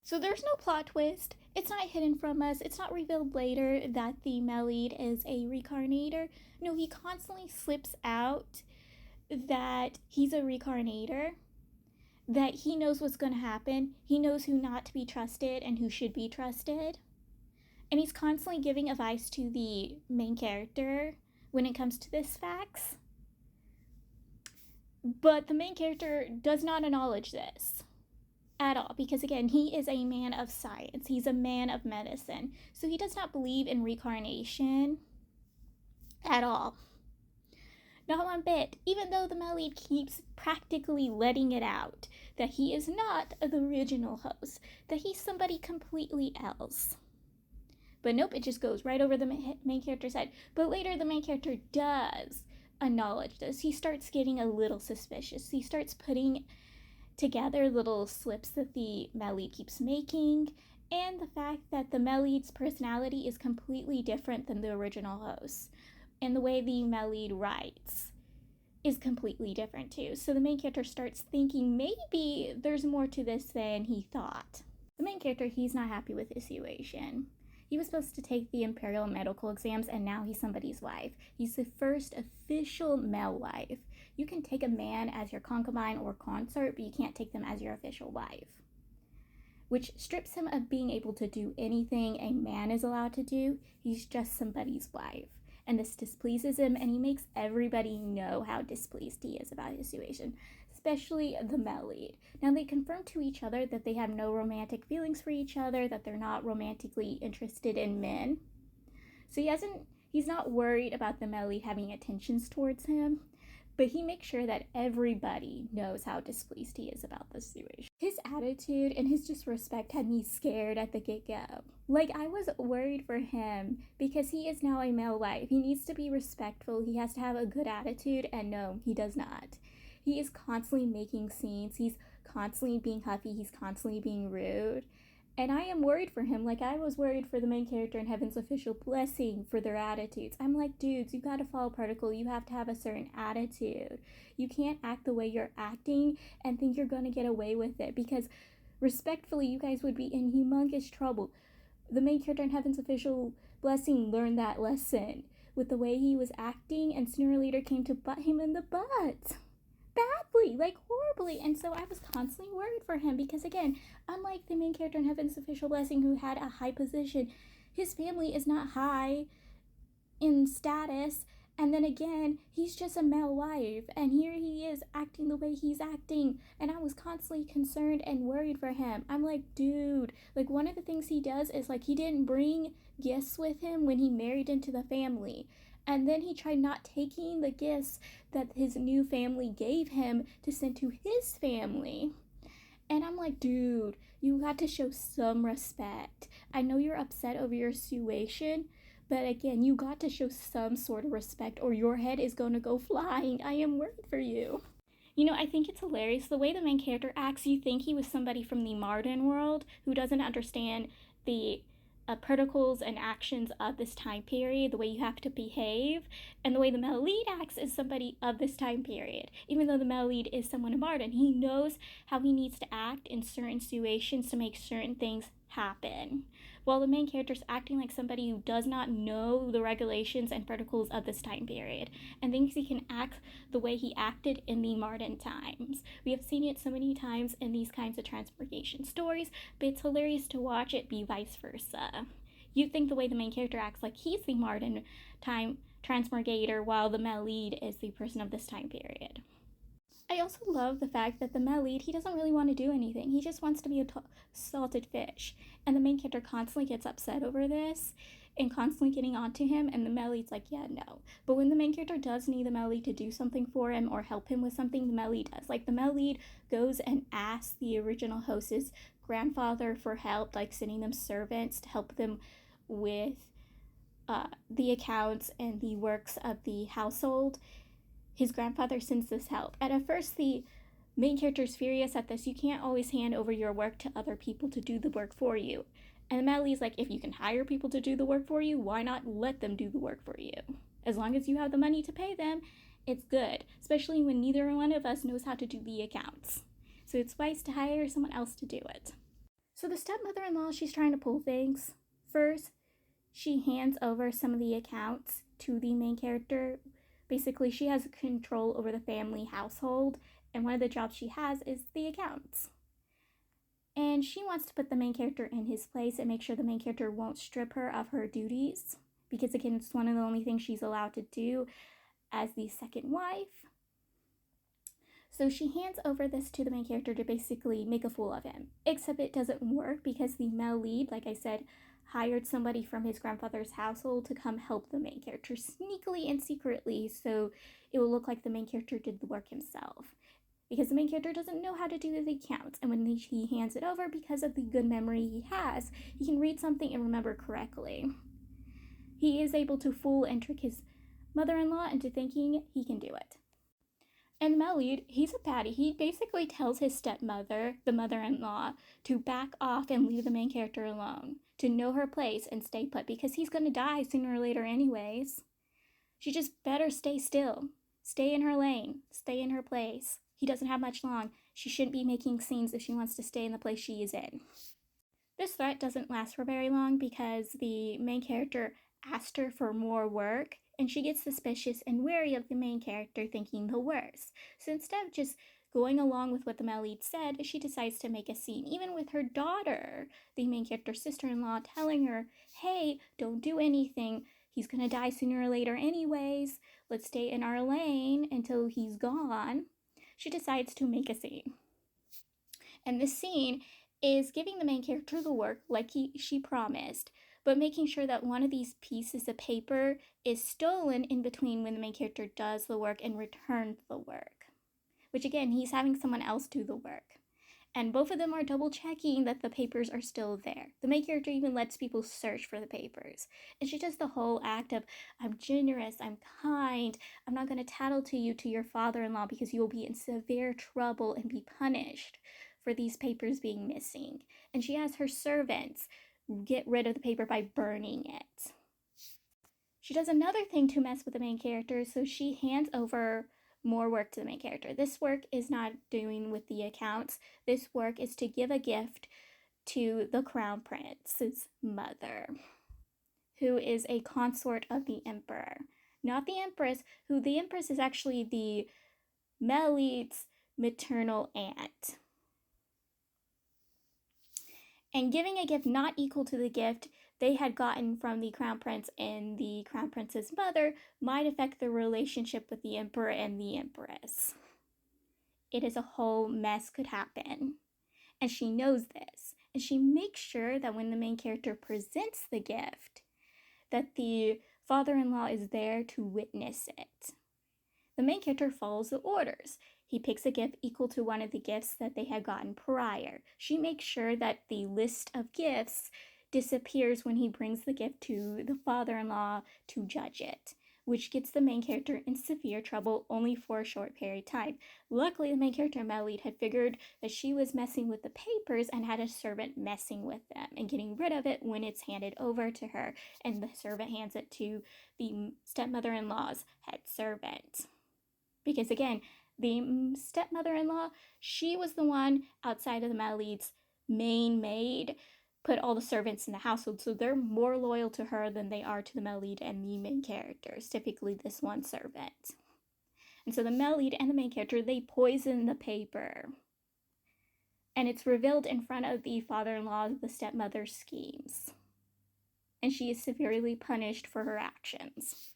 So there's no plot twist. It's not hidden from us. It's not revealed later that the male lead is a reincarnator. No, he constantly slips out that he's a reincarnator, that he knows what's going to happen. He knows who not to be trusted and who should be trusted. And he's constantly giving advice to the main character when it comes to this facts. But the main character does not acknowledge this at all, because again, he is a man of science. He's a man of medicine. So he does not believe in reincarnation at all. Not one bit, even though the male lead keeps practically letting it out that he is not the original host, that he's somebody completely else. But nope, it just goes right over the main character's head. But later the main character does acknowledge this. He starts getting a little suspicious. He starts putting together little slips that the male lead keeps making, and the fact that the male lead's personality is completely different than the original host. And the way the male lead writes is completely different too. So the main character starts thinking maybe there's more to this than he thought. The main character, he's not happy with his situation. He was supposed to take the imperial medical exams, and now he's somebody's wife. He's the first official male wife. You can take a man as your concubine or consort, but you can't take them as your official wife, which strips him of being able to do anything a man is allowed to do. He's just somebody's wife. And this displeases him, and he makes everybody know how displeased he is about his situation, especially the male lead. Now, they confirm to each other that they have no romantic feelings for each other, that they're not romantically interested in men. So he's not worried about the male lead having attentions towards him, but he makes sure that everybody knows how displeased he is about this situation. His attitude and his disrespect had me scared at the get-go. Like, I was worried for him because he is now a male wife. He needs to be respectful. He has to have a good attitude, and no, he does not. He is constantly making scenes. He's constantly being huffy. He's constantly being rude. And I am worried for him, like I was worried for the main character in Heaven's Official Blessing for their attitudes. I'm like, dudes, you gotta follow protocol. You have to have a certain attitude. You can't act the way you're acting and think you're gonna get away with it, because respectfully, you guys would be in humongous trouble. The main character in Heaven's Official Blessing learned that lesson with the way he was acting, and sooner or later came to butt him in the butt. Badly, like horribly. And so I was constantly worried for him because, again, unlike the main character in Heaven's Official Blessing who had a high position, his family is not high in status. And then again, he's just a male wife, and here he is acting the way he's acting, and I was constantly concerned and worried for him. I'm like, dude, like one of the things he does is like he didn't bring gifts with him when he married into the family. And then he tried not taking the gifts that his new family gave him to send to his family. And I'm like, dude, you got to show some respect. I know you're upset over your situation, but again, you got to show some sort of respect or your head is going to go flying. I am worried for you. You know, I think it's hilarious. The way the main character acts, you think he was somebody from the modern world who doesn't understand the protocols and actions of this time period, the way you have to behave, and the way the male lead acts is somebody of this time period. Even though the male lead is someone modern, he knows how he needs to act in certain situations to make certain things happen. While the main character is acting like somebody who does not know the regulations and protocols of this time period and thinks he can act the way he acted in the modern times. We have seen it so many times in these kinds of transformation stories, but it's hilarious to watch it be vice versa. You think the way the main character acts like he's the modern time transmurgator, while the male lead is the person of this time period. I also love the fact that the male lead, he doesn't really want to do anything. He just wants to be a salted fish. And the main character constantly gets upset over this and constantly getting onto him. And the male lead's like, yeah, no. But when the main character does need the male lead to do something for him or help him with something, the male lead does. Like the male lead goes and asks the original host's grandfather for help, like sending them servants to help them with the accounts and the works of the household. His grandfather sends this help. And at first, the main character is furious at this. You can't always hand over your work to other people to do the work for you. And Madely's like, if you can hire people to do the work for you, why not let them do the work for you? As long as you have the money to pay them, it's good. Especially when neither one of us knows how to do the accounts. So it's wise to hire someone else to do it. So the stepmother-in-law, she's trying to pull things. First, she hands over some of the accounts to the main character. Basically, she has control over the family household, and one of the jobs she has is the accounts. And she wants to put the main character in his place and make sure the main character won't strip her of her duties, because again, it's one of the only things she's allowed to do as the second wife. So she hands over this to the main character to basically make a fool of him. Except it doesn't work because the male lead, like I said, hired somebody from his grandfather's household to come help the main character sneakily and secretly, so it will look like the main character did the work himself. Because the main character doesn't know how to do the accounts, and when he hands it over, because of the good memory he has, he can read something and remember correctly. He is able to fool and trick his mother-in-law into thinking he can do it. And the male lead, he's a baddie. He basically tells his stepmother, the mother-in-law, to back off and leave the main character alone, to know her place and stay put, because he's going to die sooner or later anyways. She just better stay still. Stay in her lane. Stay in her place. He doesn't have much long. She shouldn't be making scenes if she wants to stay in the place she is in. This threat doesn't last for very long because the main character asked her for more work, and she gets suspicious and wary of the main character, thinking the worst. So instead of just going along with what the male lead said, she decides to make a scene, even with her daughter, the main character's sister-in-law, telling her, hey, don't do anything. He's gonna die sooner or later anyways. Let's stay in our lane until he's gone. She decides to make a scene. And this scene is giving the main character the work like she promised, but making sure that one of these pieces of paper is stolen in between when the main character does the work and returns the work. Which again, he's having someone else do the work. And both of them are double checking that the papers are still there. The main character even lets people search for the papers. And she does the whole act of, I'm generous, I'm kind, I'm not going to tattle to you to your father-in-law because you will be in severe trouble and be punished for these papers being missing. And she has her servants get rid of the paper by burning it. She does another thing to mess with the main character, so she hands over more work to the main character. This work is not doing with the accounts. This work is to give a gift to the crown prince's mother, who is a consort of the emperor. Not the empress, who the empress is actually the male lead's maternal aunt. And giving a gift not equal to the gift they had gotten from the crown prince and the crown prince's mother might affect the relationship with the emperor and the empress. It is a whole mess could happen. And she knows this. And she makes sure that when the main character presents the gift, that the father-in-law is there to witness it. The main character follows the orders. He picks a gift equal to one of the gifts that they had gotten prior. She makes sure that the list of gifts disappears when he brings the gift to the father-in-law to judge it, which gets the main character in severe trouble only for a short period of time. Luckily, the main character, Melide, had figured that she was messing with the papers and had a servant messing with them and getting rid of it when it's handed over to her, and the servant hands it to the stepmother-in-law's head servant. Because again, the stepmother-in-law, she was the one outside of the Malide's main maid, put all the servants in the household, so they're more loyal to her than they are to the Melide and the main characters, typically this one servant. And so the Melide and the main character, they poison the paper. And it's revealed in front of the father-in-law the stepmother's schemes. And she is severely punished for her actions.